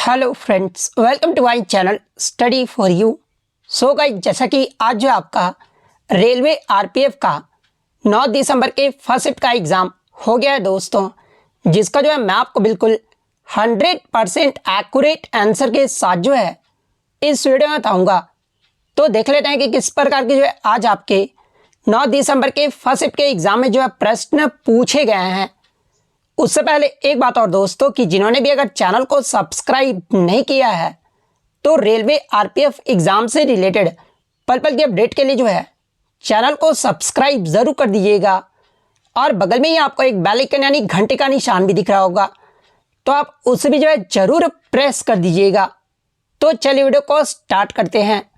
Hello friends, welcome to my channel study for you. So guys, जैसा कि आज जो आपका रेलवे आरपीएफ का 9 दिसंबर के फर्स्ट शिफ्ट का एग्ज़ाम हो गया है दोस्तों, जिसका जो है मैं आपको बिल्कुल 100% एक्यूरेट आंसर के साथ जो है इस वीडियो में बताऊँगा। तो देख लेते हैं कि किस प्रकार के जो है आज आपके 9 दिसंबर के फर्स्ट शिफ्ट के एग्ज़ाम में जो है प्रश्न पूछे गए हैं। उससे पहले एक बात और दोस्तों कि जिन्होंने भी अगर चैनल को सब्सक्राइब नहीं किया है तो रेलवे आरपीएफ एग्ज़ाम से रिलेटेड पल पल की अपडेट के लिए जो है चैनल को सब्सक्राइब ज़रूर कर दीजिएगा और बगल में ही आपको एक बेल आइकन यानी घंटे का निशान भी दिख रहा होगा, तो आप उसे भी जो है ज़रूर प्रेस कर दीजिएगा। तो चलिए वीडियो को स्टार्ट करते हैं।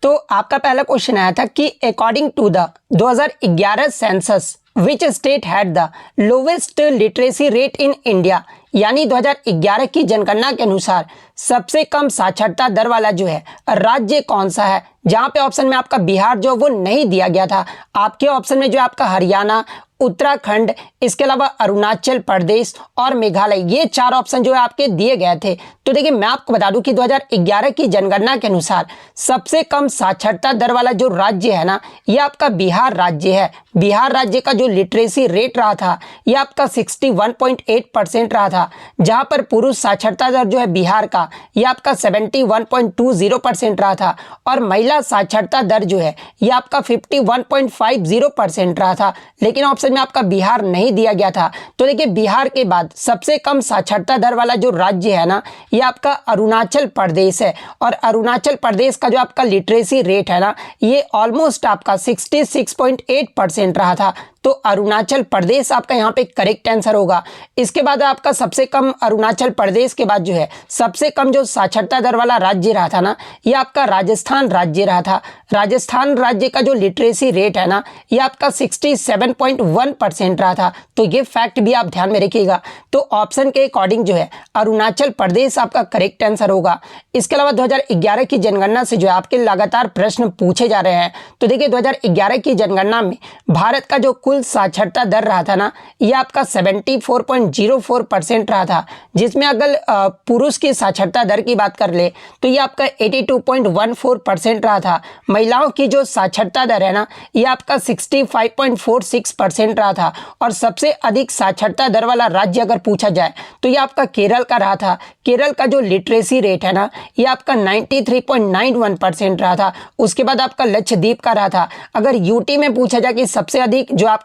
तो आपका पहला क्वेश्चन आया था कि according to the 2011 census which state had the lowest literacy rate in India, यानी 2011 की जनगणना के अनुसार सबसे कम साक्षरता दर वाला जो है राज्य कौन सा है। जहां पे ऑप्शन में आपका बिहार जो वो नहीं दिया गया था, आपके ऑप्शन में जो आपका हरियाणा, उत्तराखंड, इसके अलावा अरुणाचल प्रदेश और मेघालय, ये 4 ऑप्शन जो है आपके दिए गए थे। तो देखिए मैं आपको बता दूं कि 2011 की जनगणना के अनुसार सबसे कम साक्षरता दर वाला जो राज्य है ना, ये आपका बिहार राज्य है। बिहार राज्य का जो लिटरेसी रेट रहा था ये आपका 61.8% रहा था, जहां पर पुरुष साक्षरता दर जो है बिहार का ये आपका 71.20% रहा था और महिला साक्षरता दर जो है ये आपका 51.50% रहा था। लेकिन ऑप्शन में आपका बिहार नहीं दिया गया था। तो देखिए बिहार के बाद सबसे कम साक्षरता दर वाला जो राज्य है ना, ये आपका अरुणाचल प्रदेश है और अरुणाचल प्रदेश का जो आपका लिटरेसी रेट है ना, ये ऑलमोस्ट आपका 66.8% रहा था। तो अरुणाचल प्रदेश आपका यहाँ पे करेक्ट आंसर होगा। इसके बाद आपका सबसे कम अरुणाचल प्रदेश के बाद जो है सबसे कम जो साक्षरता दर वाला राज्य रहा था ना, ये आपका राजस्थान राज्य रहा था। राजस्थान राज्य का जो लिटरेसी रेट है ना, ये आपका 67.1% रहा था। तो ये फैक्ट भी आप ध्यान में रखिएगा। तो ऑप्शन के अकॉर्डिंग जो है अरुणाचल प्रदेश आपका करेक्ट आंसर होगा। इसके अलावा 2011 की जनगणना से जो है आपके लगातार प्रश्न पूछे जा रहे हैं। तो देखिए 2011 की जनगणना में भारत का जो कुल साक्षरता दर रहा था ना, ये आपका 74.04% रहा था, जिसमें अगर पुरुष की साक्षरता दर की बात कर ले तो ये आपका 82.14% रहा था। महिलाओं की जो साक्षरता दर है ना, ये आपका 65.46% रहा था और सबसे अधिक साक्षरता दर वाला राज्य अगर पूछा जाए तो ये आपका केरल का रहा था। केरल का जो लिटरेसी रेट है ना, ये आपका 93.91% रहा था। उसके बाद आपका लक्षद्वीप का रहा था। अगर यूटी में पूछा जाए कि सबसे अधिक जो आपका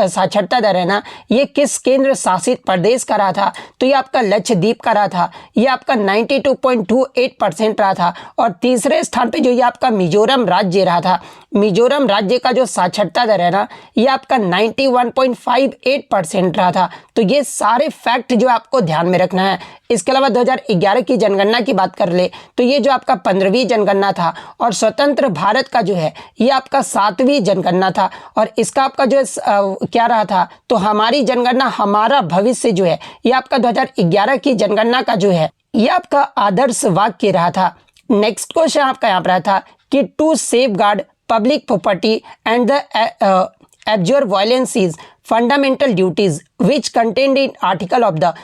साक्षरता दर है ना, ये किस केंद्र शासित प्रदेश का रहा था, तो ये आपका लक्षद्वीप का रहा था। ये आपका 92.28% रहा था और तीसरे स्थान पे जो ये आपका मिजोरम राज्य रहा था। मिजोरम राज्य का जो साक्षरता दर है ना, ये आपका 91.58% रहा था। तो ये सारे फैक्ट जो आपको ध्यान में रखना है। इसके अलावा 2011 की जनगणना की बात कर ले तो ये जो आपका 15वीं जनगणना था और स्वतंत्र भारत का जो है ये आपका 7वीं जनगणना था। और इसका आपका जो है क्या रहा था, तो हमारी जनगणना हमारा भविष्य जो है ये आपका 2011 की जनगणना का जो है ये आपका आदर्श वाक्य रहा था। नेक्स्ट क्वेश्चन आपका यहाँ पर रहा था कि to safeguard public property and the abjure violence is fundamental duties which contained in article of the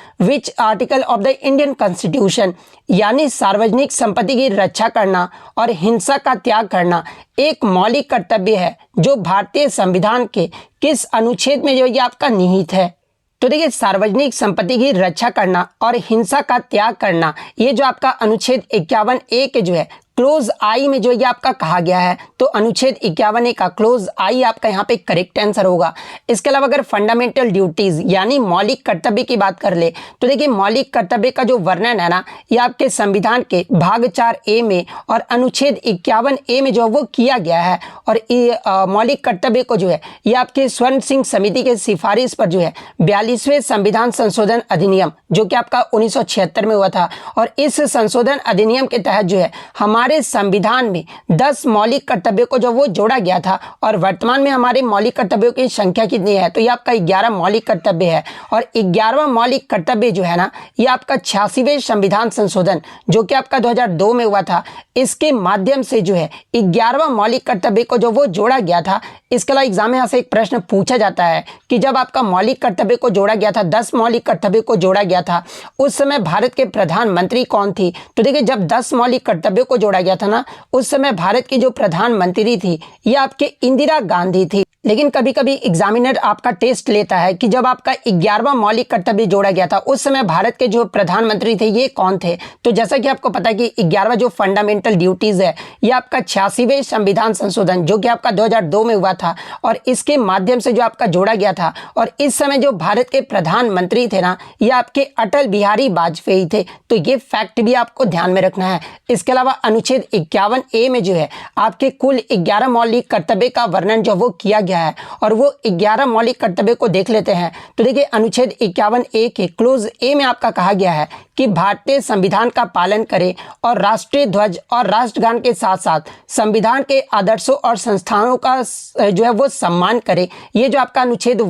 Indian Constitution, यानी सार्वजनिक संपत्ति की रक्षा करना और हिंसा का त्याग करना एक मौलिक कर्तव्य है जो भारतीय संविधान के किस अनुच्छेद में जो ये आपका निहित है। तो देखिए सार्वजनिक संपत्ति की रक्षा करना और हिंसा का त्याग करना ये जो आपका अनुच्छेद 51A के जो है क्लोज आई में जो ये आपका कहा गया है, तो अनुच्छेद 51A का क्लोज आई आपका यहाँ पे करेक्ट आंसर होगा। इसके अलावा अगर फंडामेंटल ड्यूटीज यानी मौलिक कर्तव्य की बात कर ले तो देखिए मौलिक कर्तव्य का जो वर्णन है ना, ये आपके संविधान के भाग 4A में और अनुच्छेद 51A में जो वो किया गया है। और ये मौलिक कर्तव्य को जो है ये आपके स्वर्ण सिंह समिति के सिफारिश पर जो है 42वें संविधान संशोधन अधिनियम जो कि आपका 1976 में हुआ था, और इस संशोधन अधिनियम के तहत जो है हमारे हमारे संविधान में 10 मौलिक कर्तव्यों को जो वो जोड़ा गया था और वर्तमान में हमारे मौलिक कर्तव्यों की संख्या कितनी है, तो ये आपका 11 मौलिक कर्तव्य है। और 11वां मौलिक कर्तव्य जो है ना, ये आपका 86वें संविधान संशोधन जो कि आपका 2002 में हुआ था, इसके माध्यम से जो है 11वां मौलिक कर्तव्य को जो वो जोड़ा गया था। इसके अलावा एग्जाम में यहाँ से एक प्रश्न पूछा जाता है कि जब आपका मौलिक कर्तव्य को जोड़ा गया था, 10 मौलिक कर्तव्य को जोड़ा गया था, उस समय भारत के प्रधानमंत्री कौन थी? तो देखिए, जब 10 मौलिक कर्तव्यों को जोड़ा गया था ना, उस समय भारत की जो प्रधानमंत्री थी ये आपके इंदिरा गांधी थी। लेकिन कभी कभी एग्जामिनर आपका टेस्ट लेता है कि जब आपका 11वां मौलिक कर्तव्य जोड़ा गया था, उस समय भारत के जो प्रधानमंत्री थे ये कौन थे? तो जैसा कि आपको पता है कि 11वां जो फंडामेंटल ड्यूटीज है, ये आपका 86वें संविधान संशोधन जो कि आपका 2002 में हुआ था और इसके माध्यम से जो आपका जोड़ा गया था। और इस समय जो भारत के प्रधानमंत्री थे ना, ये आपके अटल बिहारी वाजपेयी थे। तो ये फैक्ट भी आपको ध्यान में रखना है। इसके अलावा अनुच्छेद 51A में जो है आपके कुल 11 मौलिक कर्तव्य का वर्णन जो वो किया गया है और वो 11 मौलिक कर्तव्य को देख लेते हैं। तो देखिए, अनुच्छेद 51A के क्लोज ए में आपका कहा गया है कि भारतीय संविधान का पालन करें और राष्ट्रीय ध्वज और राष्ट्रगान के साथ साथ संविधान के आदर्शों और संस्थानों का जो है वो सम्मान करें। ये जो आपका अनुच्छेद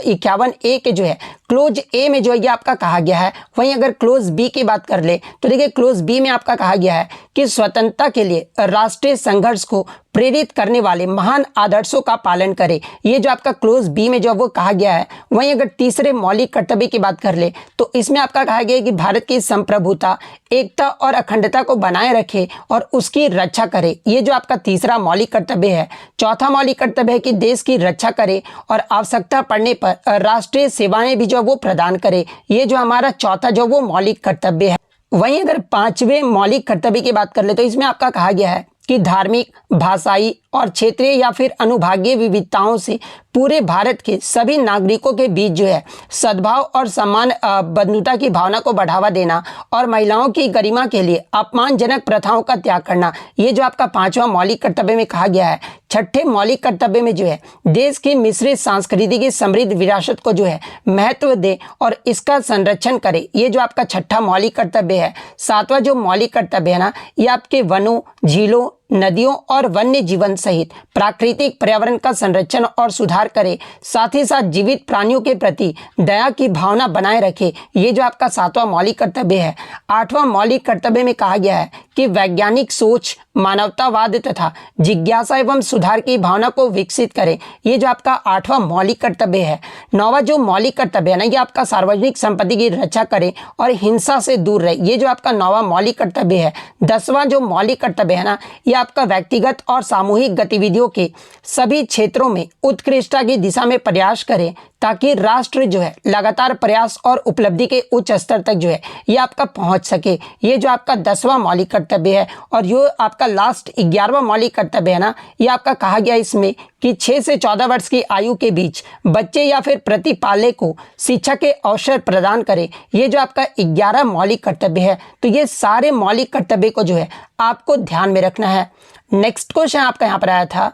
51A के जो है क्लोज ए में जो है ये आपका कहा गया है। वहीं अगर क्लोज बी की बात कर ले तो देखिए, क्लोज बी में आपका कहा गया है कि स्वतंत्रता के लिए राष्ट्रीय संघर्ष को प्रेरित करने वाले महान आदर्शों का पालन करें। ये जो आपका क्लोज बी में जो वो कहा गया है। वहीं अगर तीसरे मौलिक कर्तव्य की बात कर ले तो इसमें आपका कहा गया है कि भारत की संप्रभुता, एकता और अखंडता को बनाए रखे और उसकी रक्षा करे। ये जो आपका तीसरा मौलिक कर्तव्य है। चौथा मौलिक कर्तव्य है कि देश की रक्षा करे और आवश्यकता पड़ने पर राष्ट्रीय सेवाएं भी जो वो प्रदान करे। ये जो हमारा चौथा जो वो मौलिक कर्तव्य है। वहीं अगर पांचवें मौलिक कर्तव्य की बात कर ले तो इसमें आपका कहा गया है कि धार्मिक, भाषाई और क्षेत्रीय या फिर अनुभागीय विविधताओं से पूरे भारत के सभी नागरिकों के बीच जो है सद्भाव और सम्मान बंधुता की भावना को बढ़ावा देना और महिलाओं की गरिमा के लिए अपमानजनक प्रथाओं का त्याग करना। ये जो आपका पांचवा मौलिक कर्तव्य में कहा गया है। छठे मौलिक कर्तव्य में जो है देश की मिश्रित सांस्कृतिक की समृद्ध विरासत को जो है महत्व दे और इसका संरक्षण करे। ये जो आपका छठा मौलिक कर्तव्य है। सातवां जो मौलिक कर्तव्य है ना, ये आपके वनों, झीलों, नदियों और वन्य जीवन सहित प्राकृतिक पर्यावरण का संरक्षण और सुधार करे। साथ ही साथ जीवित प्राणियों के प्रति दया की भावना बनाए रखे। ये जो आपका सातवां मौलिक कर्तव्य है। आठवां मौलिक कर्तव्य में कहा गया है कि वैज्ञानिक सोच, मानवतावाद तथा जिज्ञासा एवं सुधार की भावना को विकसित करें। ये जो आपका आठवां मौलिक कर्तव्य है। नौवां जो मौलिक कर्तव्य है ना, ये आपका सार्वजनिक संपत्ति की रक्षा करें और हिंसा से दूर रहे। ये जो आपका नौवां मौलिक कर्तव्य है। 10वां जो मौलिक कर्तव्य है ना, ये आपका व्यक्तिगत और सामूहिक गतिविधियों के सभी क्षेत्रों में उत्कृष्टता की दिशा में प्रयास करें ताकि राष्ट्र जो है लगातार प्रयास और उपलब्धि के उच्च स्तर तक जो है ये आपका पहुंच सके। ये जो आपका 10वां मौलिक कर्तव्य है। और ये आपका लास्ट 11वां मौलिक कर्तव्य है ना, ये आपका कहा गया इसमें कि 6 से 14 वर्ष की आयु के बीच बच्चे या फिर प्रतिपालक को शिक्षा के अवसर प्रदान करें। ये जो आपका 11 मौलिक कर्तव्य है। तो ये सारे मौलिक कर्तव्य को जो है आपको ध्यान में रखना है। नेक्स्ट क्वेश्चन आपका यहाँ पर आया था,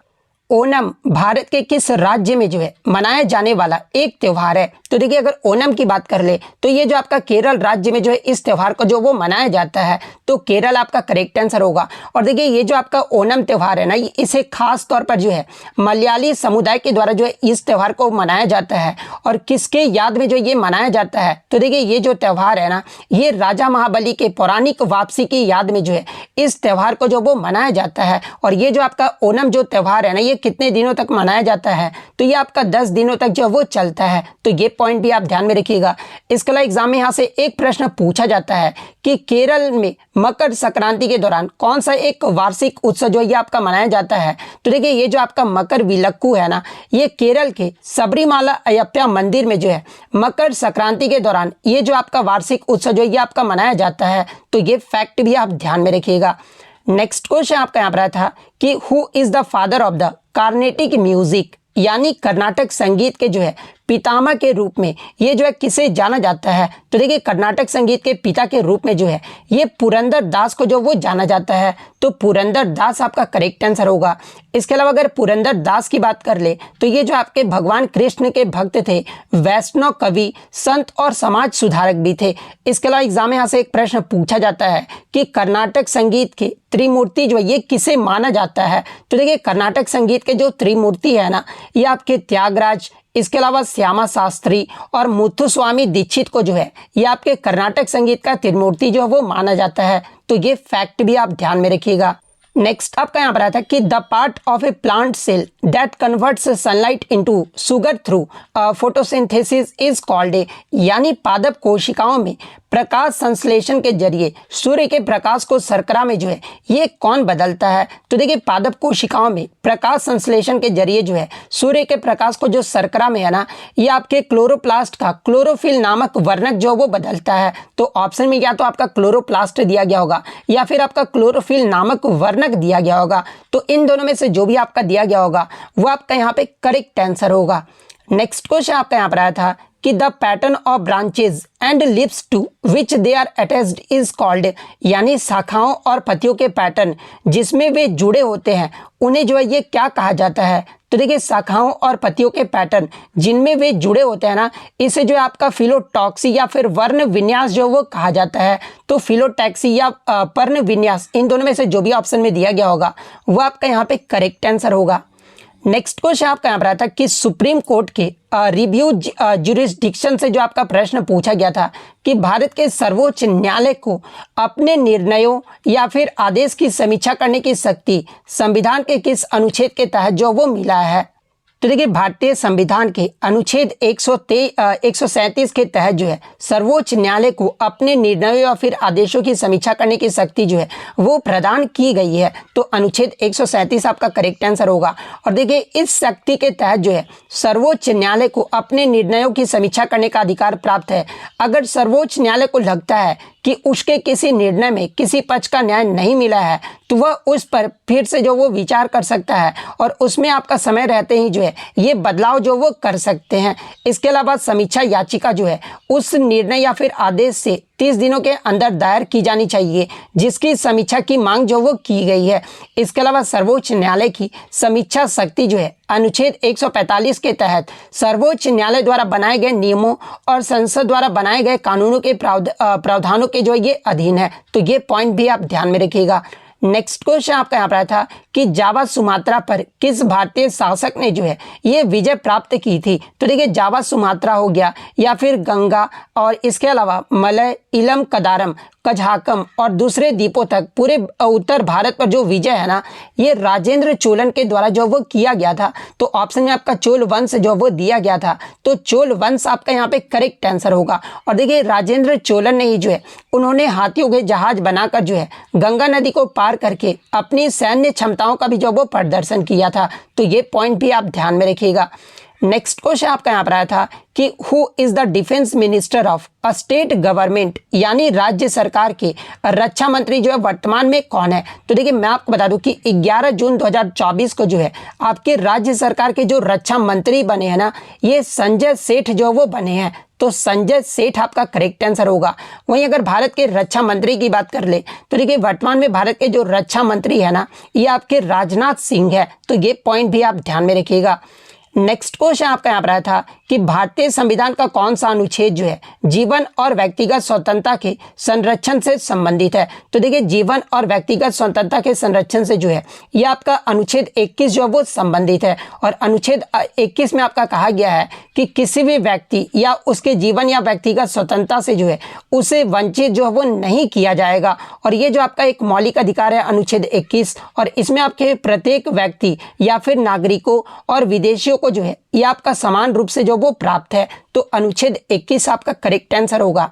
ओणम भारत के किस राज्य में जो है मनाया जाने वाला एक त्यौहार है? तो देखिए, अगर ओणम की बात कर ले तो ये जो आपका केरल राज्य में जो है इस त्यौहार को जो वो मनाया जाता है। तो केरल आपका करेक्ट आंसर होगा। और देखिए, ये जो आपका ओणम त्यौहार है ना, इसे खास तौर पर जो है मलयाली समुदाय के द्वारा जो है इस त्यौहार को मनाया जाता है। और किसके याद में जो ये मनाया जाता है? तो देखिए, ये जो त्यौहार है ना, ये राजा महाबली के पौराणिक वापसी की याद में जो है इस त्यौहार को जो वो मनाया जाता है। और ये जो आपका ओणम जो त्यौहार है ना, ये कितने दिनों तक मनाया जाता है? तो ये आपका 10 दिनों तक जो वो चलता है। तो ये पॉइंट भी आप ध्यान में रखिएगा। इसके अलावा एग्जाम में यहाँ से एक प्रश्न पूछा जाता है कि केरल में मकर संक्रांति के दौरान कौन सा एक वार्षिक उत्सव जो ये आपका मनाया जाता है? तो देखिए, ये जो आपका मकर विलक्कू है ना, ये केरल के सबरीमाला अयप्पा मंदिर में जो है मकर संक्रांति के दौरान ये जो आपका वार्षिक उत्सव जो ये आपका मनाया जाता है। तो ये फैक्ट भी आप ध्यान में रखिएगा। नेक्स्ट क्वेश्चन आपका यहाँ पर था कि who is the father of the Carnatic music, यानी कर्नाटक संगीत के जो है पितामह के रूप में ये जो है किसे जाना जाता है? तो देखिए कर्नाटक संगीत के पिता के रूप में जो है ये पुरंदर दास को जो वो जाना जाता है। तो पुरंदर दास आपका करेक्ट आंसर होगा। इसके अलावा अगर पुरंदर दास की बात कर ले तो ये जो आपके भगवान कृष्ण के भक्त थे, वैष्णव कवि, संत और समाज सुधारक भी थे। इसके अलावा एग्जाम में यहाँ से एक प्रश्न पूछा जाता है कि कर्नाटक संगीत के त्रिमूर्ति जो है ये किसे माना जाता है? तो देखिए कर्नाटक संगीत के जो त्रिमूर्ति है ना, ये आपके त्यागराज, इसके अलावा श्यामा शास्त्री और मुथुस्वामी दीक्षित को जो है ये आपके कर्नाटक संगीत का त्रिमूर्ति जो है वो माना जाता है। तो ये फैक्ट भी आप ध्यान में रखिएगा। नेक्स्ट आपका यहाँ पर आता है कि the part of a plant cell that converts sunlight into sugar through photosynthesis is called a, यानी पादप कोशिकाओं में प्रकाश संश्लेषण के जरिए सूर्य के प्रकाश को शर्करा में जो है ये कौन बदलता है? तो देखिए पादप कोशिकाओं में प्रकाश संश्लेषण के जरिए जो है सूर्य के प्रकाश को जो शर्करा में है ना, ये आपके क्लोरोप्लास्ट का क्लोरोफिल नामक वर्णक जो वो बदलता है। तो ऑप्शन में या तो आपका क्लोरोप्लास्ट दिया गया होगा या फिर आपका क्लोरोफिल नामक वर्णक दिया गया होगा। तो इन दोनों में से जो भी आपका दिया गया होगा वो आपका यहाँ पे करेक्ट आंसर होगा। नेक्स्ट क्वेश्चन आपका यहाँ पर आया था कि the pattern of branches and leaves to which they are attached is called, यानी शाखाओं और पत्तियों के पैटर्न जिसमें वे जुड़े होते हैं उन्हें जो है ये क्या कहा जाता है? तो देखिए शाखाओं और पत्तियों के पैटर्न जिनमें वे जुड़े होते हैं ना, इसे जो है आपका फिलोटॉक्सी या फिर वर्ण विन्यास जो वो कहा जाता है। तो फिलोटैक्सी या पर्ण विन्यास, इन दोनों में से जो भी ऑप्शन में दिया गया होगा वो आपका यहाँ पे करेक्ट आंसर होगा। नेक्स्ट क्वेश्चन आपका यहाँ पर आता है कि सुप्रीम कोर्ट के रिव्यू ज्यूरिसडिक्शन से जो आपका प्रश्न पूछा गया था कि भारत के सर्वोच्च न्यायालय को अपने निर्णयों या फिर आदेश की समीक्षा करने की शक्ति संविधान के किस अनुच्छेद के तहत जो वो मिला है? तो देखिए भारतीय संविधान के अनुच्छेद 137 के तहत जो है सर्वोच्च न्यायालय को अपने निर्णयों या फिर आदेशों की समीक्षा करने की शक्ति जो है वो प्रदान की गई है। तो अनुच्छेद 137 आपका करेक्ट आंसर होगा। और देखिए इस शक्ति के तहत जो है सर्वोच्च न्यायालय को अपने निर्णयों की समीक्षा करने का अधिकार प्राप्त है। अगर सर्वोच्च न्यायालय को लगता है कि उसके किसी निर्णय में किसी पक्ष का न्याय नहीं मिला है तो वह उस पर फिर से जो वो विचार कर सकता है और उसमें आपका समय रहते ही जो है ये बदलाव जो वो कर सकते हैं। इसके अलावा समीक्षा याचिका जो है उस निर्णय या फिर आदेश से 30 दिनों के अंदर दायर की जानी चाहिए जिसकी समीक्षा की मांग जो वो की गई है। इसके अलावा सर्वोच्च न्यायालय की समीक्षा शक्ति जो है अनुच्छेद 145 के तहत सर्वोच्च न्यायालय द्वारा बनाए गए नियमों और संसद द्वारा बनाए गए कानूनों के प्रावधानों के जो ये अधीन है। तो ये पॉइंट भी आप ध्यान में रखिएगा। नेक्स्ट क्वेश्चन आपका यहाँ पर आया था कि जावा सुमात्रा पर किस भारतीय शासक ने जो है ये विजय प्राप्त की थी? तो देखिए जावा सुमात्रा हो गया या फिर गंगा और इसके अलावा मलय, इलम, कदारम, कझाकम और दूसरे द्वीपों तक पूरे उत्तर भारत पर जो विजय है ना, ये राजेंद्र चोलन के द्वारा जो वो किया गया था। तो ऑप्शन में आपका चोल वंश जो वो दिया गया था। तो चोल वंश आपका यहाँ पे करेक्ट आंसर होगा। और देखिए राजेंद्र चोलन ने ही जो है उन्होंने हाथियों के जहाज बनाकर जो है गंगा नदी को पार करके अपनी सैन्य क्षमताओं का भी जो वो प्रदर्शन किया था। तो ये पॉइंट भी आप ध्यान में रखिएगा। नेक्स्ट क्वेश्चन आपका यहाँ पर आया था कि who is the defence minister of a state government, यानी राज्य सरकार के रक्षा मंत्री जो है वर्तमान में कौन है? तो देखिए मैं आपको बता दूं कि 11 जून 2024 को जो है आपके राज्य सरकार के जो रक्षा मंत्री बने हैं ना, ये संजय सेठ जो वो बने हैं। तो संजय सेठ आपका करेक्ट आंसर होगा। वहीं अगर भारत के रक्षा मंत्री की बात कर ले तो देखिए वर्तमान में भारत के जो रक्षा मंत्री है ना, ये आपके राजनाथ सिंह है। तो ये पॉइंट भी आप ध्यान में रखिएगा। नेक्स्ट क्वेश्चन आपका यहाँ पर आया था कि भारतीय संविधान का कौन सा अनुच्छेद जो है जीवन और व्यक्तिगत स्वतंत्रता के संरक्षण से संबंधित है? तो देखिए जीवन और व्यक्तिगत स्वतंत्रता के संरक्षण से जो है ये आपका अनुच्छेद 21 जो वो संबंधित है। और अनुच्छेद 21 में आपका कहा गया है कि किसी भी व्यक्ति या उसके जीवन या व्यक्तिगत स्वतंत्रता से जो है उसे वंचित जो है वो नहीं किया जाएगा। और ये जो आपका एक मौलिक अधिकार है अनुच्छेद 21, और इसमें आपके प्रत्येक व्यक्ति या फिर नागरिकों और विदेशियों को जो है ये आपका समान रूप से जो वो प्राप्त है। तो अनुच्छेद 21 आपका करेक्ट आंसर होगा।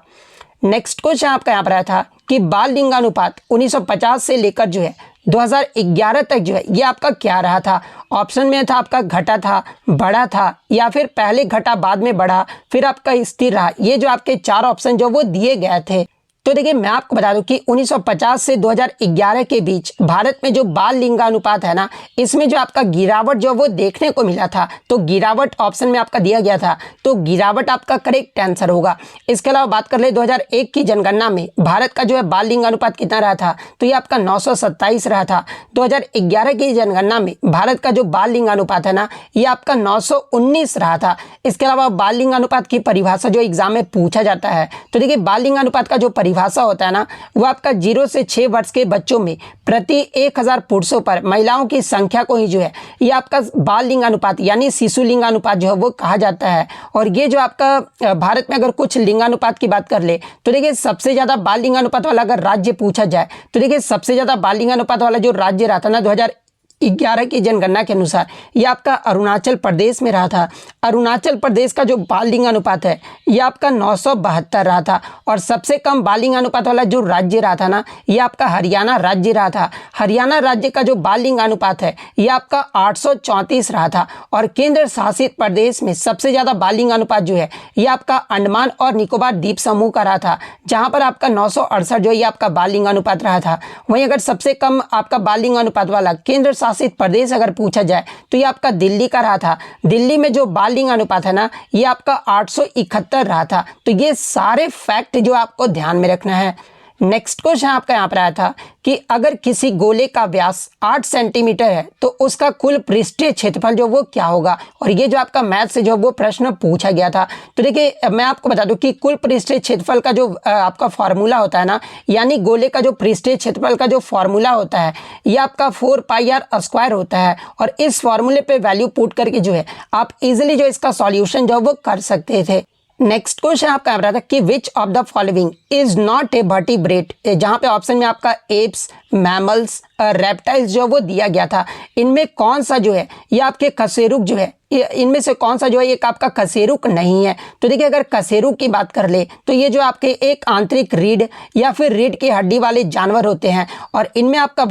नेक्स्ट क्वेश्चन आपका यहाँ पर आया था कि बाल लिंगानुपात 1950 से लेकर जो है 2011 तक जो है ये आपका क्या रहा था? ऑप्शन में था आपका घटा था, बढ़ा था, या फिर पहले घटा बाद में बढ़ा, फिर आपका स्थिर रहा। ये जो आपके चार ऑप्शन जो वो दिए गए थे। तो देखिए मैं आपको बता दूं कि 1950 से 2011 के बीच भारत में जो बाल लिंगानुपात है ना, इसमें जो आपका गिरावट जो वो देखने को मिला था। तो गिरावट ऑप्शन में आपका दिया गया था, तो गिरावट आपका करेक्ट आंसर होगा। इसके अलावा बात कर ले 2001 की जनगणना में भारत का जो है बाल लिंगानुपात कितना रहा था, तो ये आपका 927 रहा था। 2011 की जनगणना में भारत का जो बाल लिंगानुपात है ना, ये आपका 919 रहा था। इसके अलावा बाल लिंगानुपात की परिभाषा जो एग्जाम में पूछा जाता है, तो देखिए बाल लिंगानुपात का जो परिभाषा होता है ना, वो आपका 0 से 6 वर्ष के बच्चों में प्रति 1000 पुरुषों पर महिलाओं की संख्या को ही जो है ये आपका बाल लिंगानुपात यानी शिशु लिंगानुपात जो है वो कहा जाता है। और ये जो आपका भारत में अगर कुछ लिंगानुपात की बात कर ले, तो देखिए सबसे ज्यादा बाल लिंगानुपात वाला अगर राज्य पूछा जाए, तो देखिए सबसे ज्यादा बाल लिंगानुपात वाला जो राज्य रहा था ना 2011 की जनगणना के अनुसार, ये आपका अरुणाचल प्रदेश में रहा था। अरुणाचल प्रदेश का जो बाल लिंगानुपात है ये आपका 972 रहा था। और सबसे कम बाल लिंगानुपात वाला जो राज्य रहा था ना, ये आपका हरियाणा राज्य रहा था। हरियाणा राज्य का जो बाल लिंगानुपात है ये आपका 834 रहा था। और केंद्र शासित प्रदेश में सबसे ज़्यादा बाल लिंगानुपात जो है ये आपका अंडमान और निकोबार द्वीप समूह का रहा था, जहाँ पर आपका 968 जो ये आपका बाल लिंगानुपात रहा था। वहीं अगर सबसे कम आपका बाल लिंगानुपात वाला केंद्र शासित प्रदेश अगर पूछा जाए, तो ये आपका दिल्ली का रहा था। दिल्ली में जो बाल लिंगानुपात है ना, ये आपका 871 रहा था। तो ये सारे फैक्ट जो आपको ध्यान में रखना है। नेक्स्ट क्वेश्चन आपका यहाँ पर आया था कि अगर किसी गोले का व्यास 8 सेंटीमीटर है तो उसका कुल पृष्ठीय क्षेत्रफल जो वो क्या होगा। और ये जो आपका मैथ से जो वो प्रश्न पूछा गया था। तो देखिए मैं आपको बता दूं कि कुल पृष्ठीय क्षेत्रफल का जो आपका फॉर्मूला होता है ना, यानी गोले का जो पृष्ठीय क्षेत्रफल का जो फॉर्मूला होता है ये आपका 4πr² होता है। और इस फॉर्मूले पे वैल्यू पुट करके जो है आप इजिली जो इसका सॉल्यूशन जो वो कर सकते थे। नेक्स्ट क्वेश्चन आपका रहा था कि which of the following is not a vertebrate, जहां पे ऑप्शन में आपका एप्स, मैमल्स, रेप्टाइल्स जो वो दिया गया था, इनमें कौन सा जो है ये आपके कशेरुक जो है, इनमें से कौन सा जो है एक आपका कशेरुक नहीं है। तो देखिए अगर कशेरुक की बात कर ले, तो ये जो आपके एक आंतरिक रीढ़ या फिर रीढ़ की हड्डी वाले जानवर होते हैं। और इनमें आपका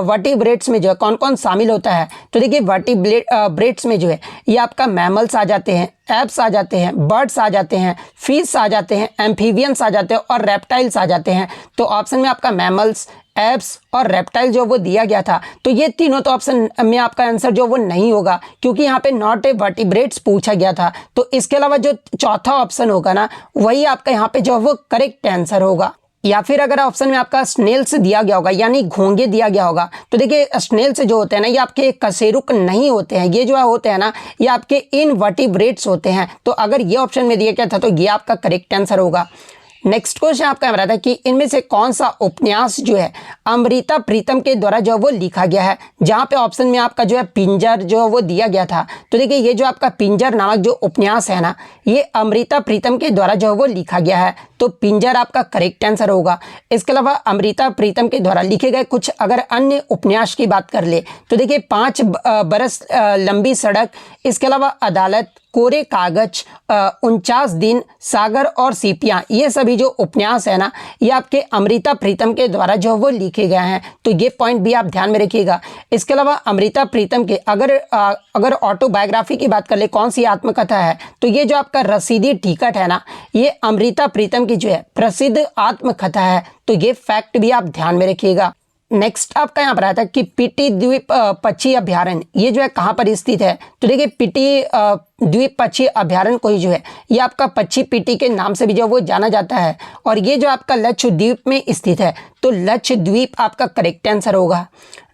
वर्टिब्रेट्स में जो है कौन कौन शामिल होता है, तो देखिए वर्टिब्रेट्स में जो है ये आपका मैमल्स आ जाते हैं, एप्स आ जाते हैं, बर्ड्स आ जाते हैं, फिश आ जाते हैं, एम्फीबियंस आ जाते हैं और रेप्टाइल्स आ जाते हैं। तो ऑप्शन में आपका मैमल्स, एप्स और रेप्टाइल जो वो दिया गया था। तो ये तीनों तो ऑप्शन में आपका आंसर जो वो नहीं होगा, क्योंकि यहाँ पे नॉट ए वर्टिब्रेट्स पूछा गया था। तो इसके अलावा जो चौथा ऑप्शन होगा ना, वही आपका यहाँ पे जो वो करेक्ट आंसर होगा। या फिर अगर ऑप्शन में आपका स्नेल्स दिया गया होगा यानी घोंगे दिया गया होगा, तो देखिए स्नेल्स जो होते हैं ना, ये आपके कशेरुक नहीं होते हैं। ये जो होते हैं ना, ये आपके इनवर्टिब्रेट्स होते हैं। तो अगर ये ऑप्शन में दिया गया था तो ये आपका करेक्ट आंसर होगा। नेक्स्ट क्वेश्चन आपका रहा था कि इनमें से कौन सा उपन्यास जो है अमृता प्रीतम के द्वारा जो वो लिखा गया है, जहां पे ऑप्शन में आपका जो है पिंजर जो वो दिया गया था। तो देखिए ये जो आपका पिंजर नामक जो उपन्यास है ना, ये अमृता प्रीतम के द्वारा जो वो लिखा गया है। तो पिंजर आपका करेक्ट आंसर होगा। इसके अलावा अमृता प्रीतम के द्वारा लिखे गए कुछ अगर अन्य उपन्यास की बात कर ले, तो देखिए 5 बरस लंबी सड़क, इसके अलावा अदालत, कोरे कागज, 49 दिन, सागर और सीपियां, ये सभी जो उपन्यास है ना, ये आपके अमृता प्रीतम के द्वारा जो वो लिखे गए हैं। तो ये पॉइंट भी आप ध्यान में रखिएगा। इसके अलावा अमृता प्रीतम के अगर ऑटोबायोग्राफी की बात कर ले, कौन सी आत्मकथा है, तो ये जो आपका रसीदी टिकट है ना, ये अमृता प्रीतम की जो है प्रसिद्ध आत्मकथा है। तो ये फैक्ट भी आप ध्यान में रखिएगा। नेक्स्ट आपका यहाँ पर आता है कि पीटी द्वीप पक्षी अभ्यारण्य ये जो है कहाँ पर स्थित है। तो देखिए पीटी द्वीप पक्षी अभ्यारण्य को ही जो है ये आपका पक्षी पीटी के नाम से भी जो वो जाना जाता है। और ये जो आपका लक्षद्वीप में स्थित है, तो लक्षद्वीप आपका करेक्ट आंसर होगा।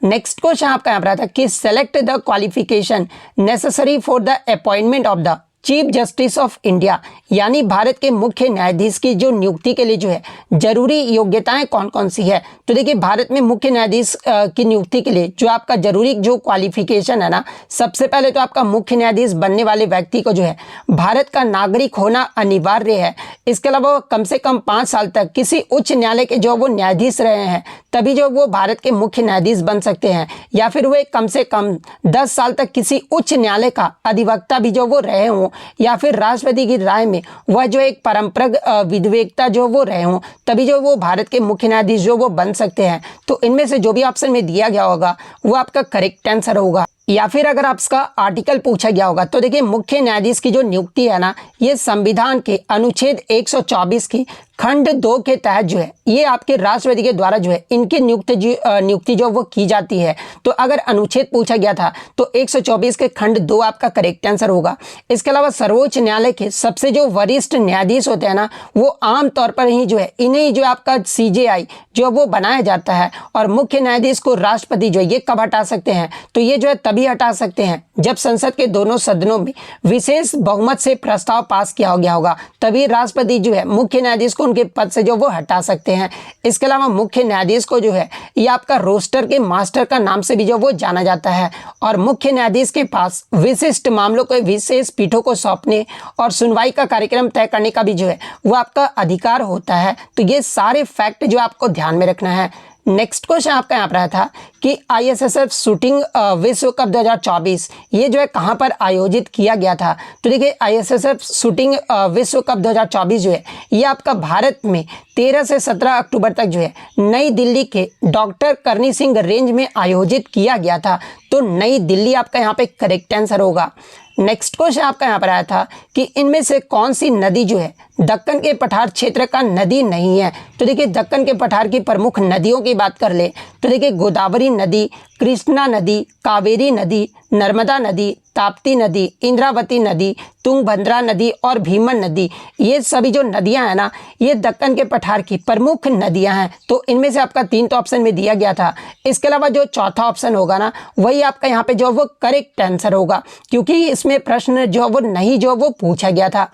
नेक्स्ट क्वेश्चन आपका यहाँ पर आता है कि select the qualification necessary for the appointment of the chief justice of India, यानी भारत के मुख्य न्यायाधीश की जो नियुक्ति के लिए जो है जरूरी योग्यताएं कौन कौन सी है। तो देखिए भारत में मुख्य न्यायाधीश की नियुक्ति के लिए जो आपका जरूरी जो क्वालिफिकेशन है ना, सबसे पहले तो आपका मुख्य न्यायाधीश बनने वाले व्यक्ति को जो है भारत का नागरिक होना अनिवार्य है। इसके अलावा कम से कम 5 साल तक किसी उच्च न्यायालय के जो वो न्यायाधीश रहे हैं, तभी जो वो भारत के मुख्य न्यायाधीश बन सकते हैं। या फिर वे कम से कम 10 साल तक किसी उच्च न्यायालय का अधिवक्ता भी जो वो रहे हों, या फिर राष्ट्रपति की राय में वह जो एक परंपरागत विधिवेत्ता जो वो रहे हों, तभी जो वो भारत के मुख्य न्यायाधीश जो वो बन सकते हैं। तो इनमें से जो भी ऑप्शन में दिया गया होगा वो आपका करेक्ट आंसर होगा। या फिर अगर आपका आर्टिकल पूछा गया होगा, तो देखिए मुख्य न्यायाधीश की जो नियुक्ति है ना, ये संविधान के अनुच्छेद 124 की खंड 2 के तहत जो है ये आपके राष्ट्रपति के द्वारा जो है इनकी नियुक्ति जो वो की जाती है। तो अगर अनुच्छेद पूछा गया था तो 124 के खंड 2 आपका करेक्ट आंसर होगा। इसके अलावा सर्वोच्च न्यायालय के सबसे जो वरिष्ठ न्यायाधीश होते हैं ना, वो आमतौर पर ही जो है इन्हें जो आपका CJI जो वो बनाया जाता है। और मुख्य न्यायाधीश को राष्ट्रपति जो है ये कब हटा सकते हैं, तो ये जो है तभी हटा सकते हैं जब संसद के दोनों सदनों में विशेष बहुमत से प्रस्ताव पास किया गया होगा, तभी राष्ट्रपति जो है मुख्य न्यायाधीश को उनके पद से जो वो हटा सकते हैं। इसके अलावा मुख्य न्यायाधीश को जो है ये आपका रोस्टर के मास्टर का नाम से भी जो वो जाना जाता है। और मुख्य न्यायाधीश के पास विशिष्ट मामलों को विशेष पीठों को सौंपने और सुनवाई का कार्यक्रम तय करने का भी जो है वो आपका अधिकार होता है। तो ये सारे फैक्ट जो आपको ध्यान में रखना है। नेक्स्ट क्वेश्चन आपका यहाँ पर आया था कि ISSF शूटिंग विश्व कप 2024 ये जो है कहाँ पर आयोजित किया गया था। तो देखिए ISSF शूटिंग विश्व कप 2024 जो है ये आपका भारत में 13 से 17 अक्टूबर तक जो है नई दिल्ली के डॉक्टर करनी सिंह रेंज में आयोजित किया गया था। तो नई दिल्ली आपका यहाँ पे करेक्ट आंसर होगा। नेक्स्ट क्वेश्चन आपका यहाँ पर आया था कि इनमें से कौन सी नदी जो है दक्कन के पठार क्षेत्र का नदी नहीं है। तो देखिए दक्कन के पठार की प्रमुख नदियों की बात कर ले तो देखिए गोदावरी नदी, कृष्णा नदी, कावेरी नदी, नर्मदा नदी, ताप्ती नदी, इंद्रावती नदी, तुंगभद्रा नदी और भीमन नदी, ये सभी जो नदियां हैं ना ये दक्कन के पठार की प्रमुख नदियां हैं। तो इनमें से आपका 3 तो ऑप्शन में दिया गया था। इसके अलावा जो चौथा ऑप्शन होगा ना वही आपका यहाँ पे जो वो करेक्ट आंसर होगा, क्योंकि इसमें प्रश्न जो वो नहीं जो वो पूछा गया था।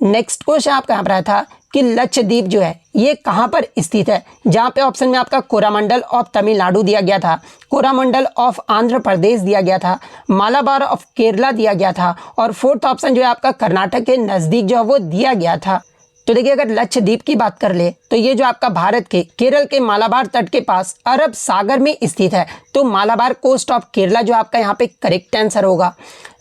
नेक्स्ट क्वेश्चन आपका यहाँ पर आया था कि लक्षद्वीप जो है ये कहाँ पर स्थित है, जहाँ पे ऑप्शन में आपका कोरामंडल ऑफ तमिलनाडु दिया गया था, कोरामंडल ऑफ आंध्र प्रदेश दिया गया था, मालाबार ऑफ केरला दिया गया था और 4th ऑप्शन जो है आपका कर्नाटक के नज़दीक जो है वो दिया गया था। तो देखिए अगर लक्षद्वीप की बात कर ले तो ये जो आपका भारत के केरल के मालाबार तट के पास अरब सागर में स्थित है। तो मालाबार कोस्ट ऑफ केरला जो आपका यहाँ पे करेक्ट आंसर होगा।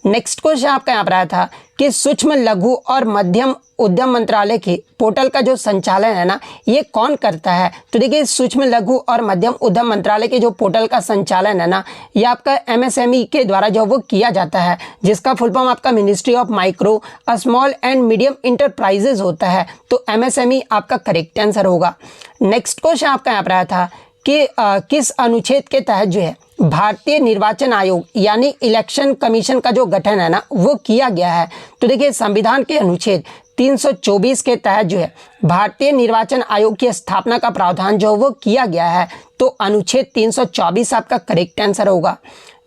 नेक्स्ट क्वेश्चन आपका यहाँ पर आया था कि सूक्ष्म लघु और मध्यम उद्यम मंत्रालय के पोर्टल का जो संचालन है ना ये कौन करता है। तो देखिए सूक्ष्म लघु और मध्यम उद्यम मंत्रालय के जो पोर्टल का संचालन है ना ये आपका MSME के द्वारा जो वो किया जाता है, जिसका फुल फॉर्म आपका ministry of micro small and medium enterprises होता है। तो MSME आपका करेक्ट आंसर होगा। नेक्स्ट क्वेश्चन आपका यहाँ पर आया था कि किस अनुच्छेद के तहत जो है भारतीय निर्वाचन आयोग यानी इलेक्शन कमीशन का जो गठन है ना वो किया गया है। तो देखिए संविधान के अनुच्छेद 324 के तहत जो है भारतीय निर्वाचन आयोग की स्थापना का प्रावधान जो वो किया गया है। तो अनुच्छेद 324 आपका करेक्ट आंसर होगा।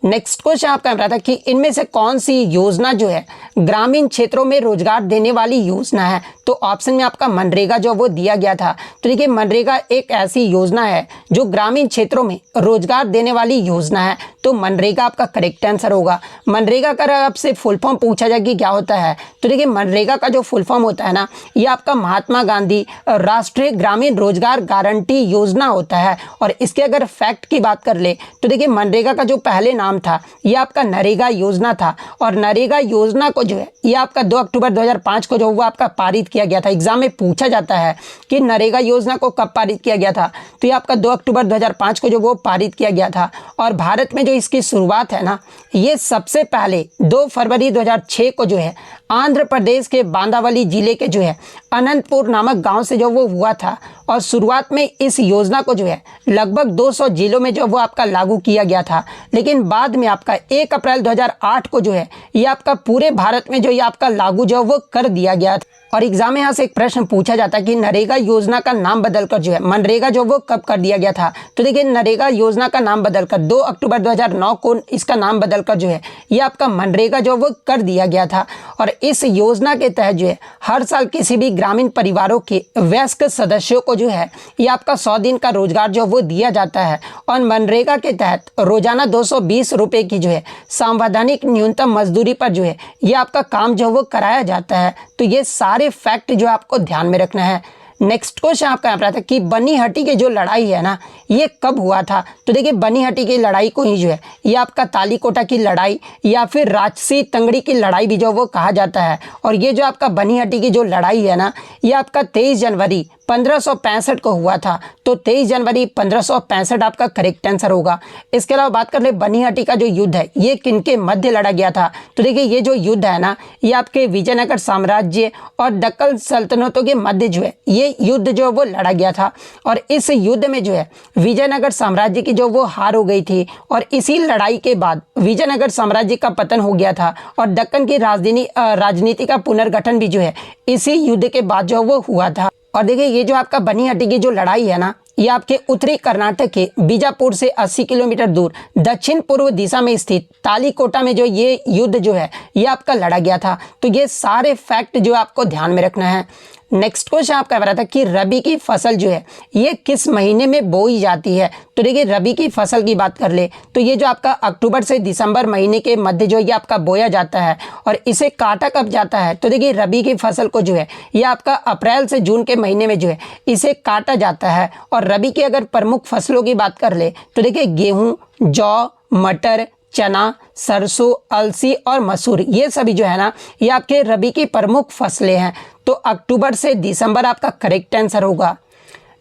नेक्स्ट क्वेश्चन आपका रहा था कि इनमें से कौन सी योजना जो है ग्रामीण क्षेत्रों में रोजगार देने वाली योजना है। तो ऑप्शन में आपका मनरेगा जो वो दिया गया था। तो देखिए मनरेगा एक ऐसी योजना है जो ग्रामीण क्षेत्रों में रोजगार देने वाली योजना है। तो मनरेगा आपका करेक्ट आंसर होगा। मनरेगा का आपसे फुल फॉर्म पूछा जाए कि क्या होता है, तो देखिए मनरेगा का जो फुल फॉर्म होता है ना ये आपका महात्मा गांधी राष्ट्रीय ग्रामीण रोजगार गारंटी योजना होता है। और इसके अगर फैक्ट की बात कर ले तो देखिए मनरेगा का जो पहले नाम था ये आपका नरेगा योजना था। और नरेगा योजना को जो है ये आपका 2 अक्टूबर 2005 को जो वो आपका पारित किया गया था। एग्जाम में पूछा जाता है कि नरेगा योजना को कब पारित किया गया था, तो ये आपका 2 अक्टूबर 2005 को जो वो पारित किया गया था। और भारत में जो इसकी शुरुआत है ना ये सबसे पहले 2 फरवरी 2006 को जो है आंध्र प्रदेश के बांदावली जिले के जो है अनंतपुर नामक गांव से जो वो हुआ था। और शुरुआत में इस योजना को जो है लगभग 200 जिलों में जो वो आपका लागू किया गया था, लेकिन बाद में आपका 1 अप्रैल 2008 को जो है ये आपका पूरे भारत में जो ये आपका लागू जो वो कर दिया गया था। और एग्जाम में यहाँ से एक प्रश्न पूछा जाता है कि नरेगा योजना का नाम बदलकर जो है मनरेगा जो वो कब कर दिया गया था। तो देखिए नरेगा योजना का नाम बदलकर 2 अक्टूबर 2009 को इसका नाम बदलकर जो है ये आपका मनरेगा जो वो कर दिया गया था। और इस योजना के तहत जो है हर साल किसी भी ग्रामीण परिवारों के वयस्क सदस्यों को जो है ये आपका 100 दिन का रोजगार जो वो दिया जाता है। और मनरेगा के तहत रोजाना 220 रुपये की जो है संवैधानिक न्यूनतम मजदूरी पर जो है ये आपका काम जो वो कराया जाता है। तो ये सारे फैक्ट जो आपको ध्यान में रखना है। नेक्स्ट क्वेश्चन आपका यहाँ पर आता है कि बनीहट्टी की जो लड़ाई है ना ये कब हुआ था। तो देखिए बनीहट्टी की लड़ाई को ही जो है ये आपका तालीकोटा की लड़ाई या फिर राजसी तंगड़ी की लड़ाई भी जो वो कहा जाता है। और ये जो आपका बनीहट्टी की जो लड़ाई है ना ये आपका 23 जनवरी 1565 को हुआ था। तो 23 जनवरी 1565 आपका करेक्ट आंसर होगा। इसके अलावा बात कर ले बनीहट्टी का जो युद्ध है ये किनके मध्य लड़ा गया था? तो देखिए ये जो युद्ध है ना ये आपके विजयनगर साम्राज्य और दक्कन सल्तनतों के मध्य जो है ये युद्ध जो वो लड़ा गया था। और इस युद्ध में जो है विजयनगर साम्राज्य की जो वो हार हो गई थी और इसी लड़ाई के बाद विजयनगर साम्राज्य का पतन हो गया था और दक्कन की राजनीति का पुनर्गठन भी जो है इसी युद्ध के बाद जो वो हुआ था। और देखिए ये जो आपका बनीहट्टी की जो लड़ाई है ना ये आपके उत्तरी कर्नाटक के बीजापुर से 80 किलोमीटर दूर दक्षिण पूर्व दिशा में स्थित तालीकोटा में जो ये युद्ध जो है ये आपका लड़ा गया था। तो ये सारे फैक्ट जो आपको ध्यान में रखना है। नेक्स्ट क्वेश्चन आपका बता था कि रबी की फसल जो है ये किस महीने में बोई जाती है? तो देखिए रबी की फसल की बात कर ले तो ये जो आपका अक्टूबर से दिसंबर महीने के मध्य जो ये आपका बोया जाता है और इसे काटा कब जाता है? तो देखिए रबी की फसल को जो है ये आपका अप्रैल से जून के महीने में जो है इसे काटा जाता है। और रबी की अगर प्रमुख फसलों की बात कर ले तो देखिए गेहूँ, जौ, मटर, चना, सरसों, अलसी और मसूर ये सभी जो है ना ये आपके रबी की प्रमुख फसलें हैं। तो अक्टूबर से दिसंबर आपका करेक्ट आंसर होगा।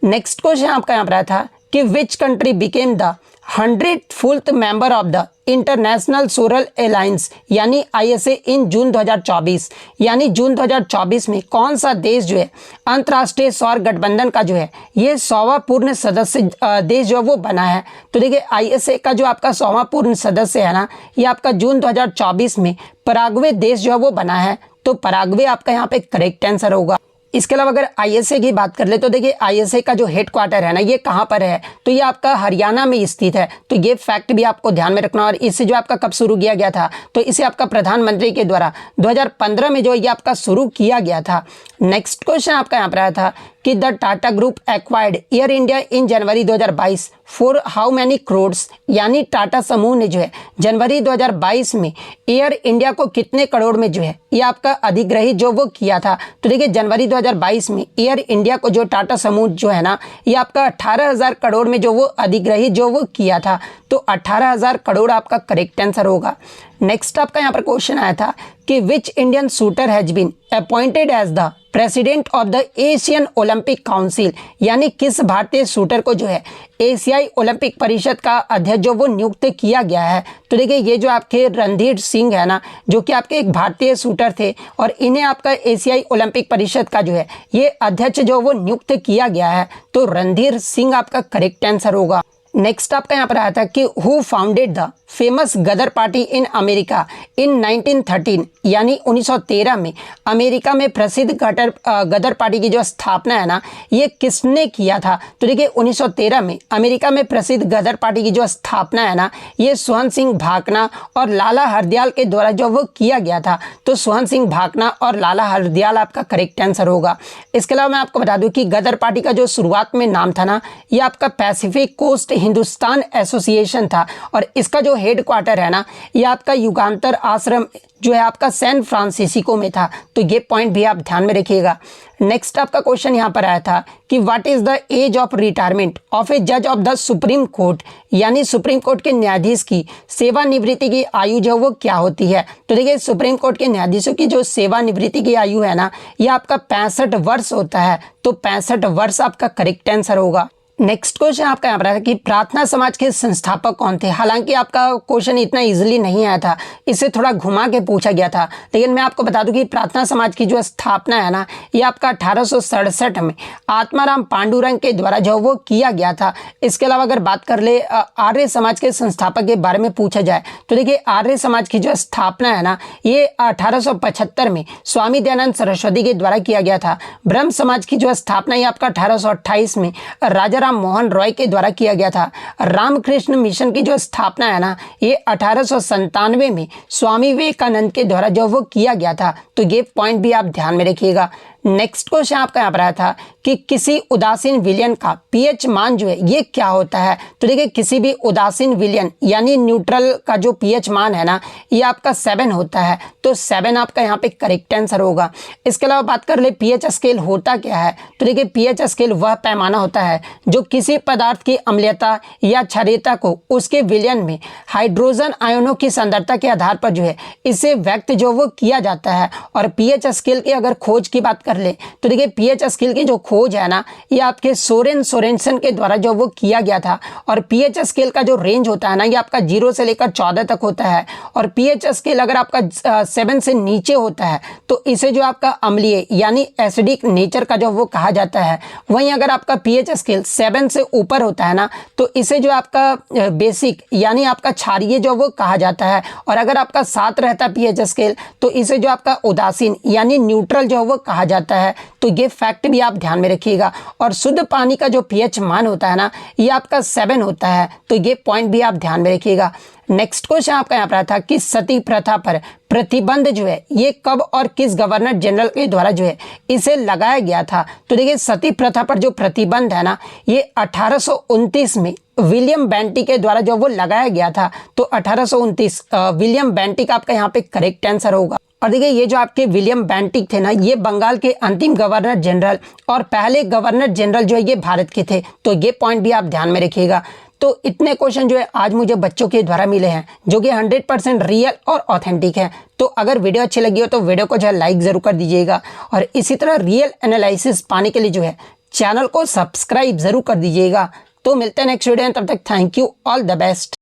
नेक्स्ट क्वेश्चन आपका यहाँ पर आया था कि which country became the 104th member of the international solar alliance यानी ISA इन जून 2024। यानी जून 2024 में कौन सा देश जो है अंतर्राष्ट्रीय सौर गठबंधन का जो है ये 100वां पूर्ण सदस्य देश जो वो बना है? तो देखिए ISA का जो आपका 100वां पूर्ण सदस्य है ना ये आपका जून 2024 में पराग्वे देश जो है वो बना है। तो पराग्वे आपका यहाँ पे करेक्ट आंसर होगा। इसके अलावा अगर ISA की बात कर ले तो देखिए ISA का जो हेडक्वार्टर है ना ये कहाँ पर है? तो ये आपका हरियाणा में स्थित है। तो ये फैक्ट भी आपको ध्यान में रखना। और इससे जो आपका कब शुरू किया गया था? तो इसे आपका प्रधानमंत्री के द्वारा 2015 में जो ये आपका शुरू किया गया था। नेक्स्ट क्वेश्चन आपका यहाँ पर आया था कि the Tata group acquired air India in January 2022 for how many crores? यानी टाटा समूह ने जो है जनवरी 2022 में एयर इंडिया को कितने करोड़ में जो है ये आपका अधिग्रहित जो वो किया था? तो देखिए जनवरी 2022 में एयर इंडिया को जो टाटा समूह जो है ना ये आपका 18,000 करोड़ में जो वो अधिग्रहित जो वो किया था। तो 18,000 करोड़ आपका करेक्ट आंसर होगा। नेक्स्ट आपका यहाँ पर क्वेश्चन आया था कि which Indian shooter has been appointed as the president of the Asian Olympic council? यानी किस भारतीय शूटर को जो है एशियाई ओलंपिक परिषद का अध्यक्ष जो वो नियुक्त किया गया है? तो देखिए ये जो आपके रणधीर सिंह है ना जो कि आपके एक भारतीय शूटर थे और इन्हें आपका एशियाई ओलंपिक परिषद का जो है ये अध्यक्ष जो वो नियुक्त किया गया है। तो रणधीर सिंह आपका करेक्ट आंसर होगा। नेक्स्ट आपका यहाँ पर आया था कि who founded the famous Ghadar party in America in 1913? यानी 1913 में अमेरिका में प्रसिद्ध गदर पार्टी की जो स्थापना है ना ये किसने किया था? तो देखिए 1913 में अमेरिका में प्रसिद्ध गदर पार्टी की जो स्थापना है ना ये स्वर्ण सिंह भाकना और लाला हरदयाल के द्वारा जो वो किया गया था। तो स्वर्ण सिंह भाकना और लाला हरदयाल आपका करेक्ट आंसर होगा। इसके अलावा मैं आपको बता दूं कि गदर पार्टी का जो शुरुआत में नाम था ना ये आपका पैसिफिक कोस्ट हिंदुस्तान एसोसिएशन था और इसका जो हेडक्वार्टर है ना ये आपका युगांतर आश्रम जो है आपका सैन फ्रांसिस्को में था। तो ये पॉइंट भी आप ध्यान में रखिएगा। नेक्स्ट आपका क्वेश्चन यहाँ पर आया था कि what is the age of retirement of a जज ऑफ द सुप्रीम कोर्ट? यानी सुप्रीम कोर्ट के न्यायाधीश की सेवानिवृत्ति की आयु जो वो क्या होती है? तो देखिए सुप्रीम कोर्ट के न्यायाधीशों की जो सेवानिवृत्ति की आयु है ना ये आपका 65 वर्ष होता है। तो 65 वर्ष आपका करेक्ट आंसर होगा। नेक्स्ट क्वेश्चन आपका यहाँ पर है कि प्रार्थना समाज के संस्थापक कौन थे? हालांकि आपका क्वेश्चन इतना इजीली नहीं आया था, इसे थोड़ा घुमा के पूछा गया था। लेकिन मैं आपको बता दूं कि प्रार्थना समाज की जो स्थापना है ना ये आपका 1867 में आत्माराम पांडुरंग के द्वारा जो वो किया गया था। इसके अलावा अगर बात कर ले आर्य समाज के संस्थापक के बारे में पूछा जाए तो देखिए आर्य समाज की जो स्थापना है ना ये 1875 में स्वामी दयानंद सरस्वती के द्वारा किया गया था। ब्रह्म समाज की जो स्थापना ये आपका 1828 में राजा राम मोहन रॉय के द्वारा किया गया था। रामकृष्ण मिशन की जो स्थापना है ना ये 1897 में स्वामी विवेकानंद के द्वारा जो वो किया गया था। तो ये पॉइंट भी आप ध्यान में रखिएगा। नेक्स्ट क्वेश्चन आपका यहाँ पर आया था कि किसी उदासीन विलयन का पीएच मान जो है ये क्या होता है? तो देखिए किसी भी उदासीन विलयन यानी न्यूट्रल का जो पीएच मान है ना ये आपका 7 होता है। तो 7 आपका यहाँ पे करेक्ट आंसर होगा। इसके अलावा बात कर ले पीएच स्केल होता क्या है? तो देखिए पीएच स्केल वह पैमाना होता है जो किसी पदार्थ की अम्लीयता या क्षारीयता को उसके विलयन में हाइड्रोजन आयनों की सांद्रता के आधार पर जो है इसे व्यक्त जो वो किया जाता है। और पीएच स्केल की अगर खोज की बात कर ले तो देखिए पीएच स्केल की जो खोज है ना ये आपके सोरेनसन के द्वारा जो वो किया गया था। और पीएच स्केल का जो रेंज होता है ना ये आपका 0 से लेकर 14 तक होता है। और पीएच स्केल अगर आपका 7 से नीचे होता है तो इसे जो आपका अम्लीय यानी एसिडिक नेचर का जो वो कहा जाता है। वहीं अगर आपका पीएच स्केल 7 से ऊपर होता है ना तो इसे जो आपका बेसिक यानी आपका क्षारीय जो वो कहा जाता है। और अगर आपका 7 रहता है पीएच स्केल तो इसे जो आपका उदासीन यानी न्यूट्रल जो वो कहा जाता है। तो ये फैक्ट भी आप ध्यान में रखिएगा। और शुद्ध पानी का जो पीएच मान होता है ना ये आपका 7 होता है, तो ये पॉइंट भी आप ध्यान में रखिएगा। नेक्स्ट क्वेश्चन आपका यहाँ पर था कि सती प्रथा पर प्रतिबंध जो है ये कब और किस गवर्नर जनरल के द्वारा जो है इसे लगाया गया था। तो देखिए सती प्रथा पर जो प्रतिबंध है ना ये 1829 में विलियम बेंटिक के द्वारा जो वो लगाया गया था। तो 1829 विलियम बेंटिक आपका यहाँ पे करेक्ट आंसर होगा। और देखिए ये जो आपके विलियम बेंटिक थे ना ये बंगाल के अंतिम गवर्नर जनरल और पहले गवर्नर जनरल जो है ये भारत के थे। तो ये पॉइंट भी आप ध्यान में रखिएगा। तो इतने क्वेश्चन जो है आज मुझे बच्चों के द्वारा मिले हैं जो कि 100% रियल और ऑथेंटिक है। तो अगर वीडियो अच्छी लगी हो तो वीडियो को जो है लाइक ज़रूर कर दीजिएगा। और इसी तरह रियल एनालिसिस पाने के लिए जो है चैनल को सब्सक्राइब ज़रूर कर दीजिएगा। तो मिलते हैं नेक्स्ट वीडियो में, तब तक thank you, all the best.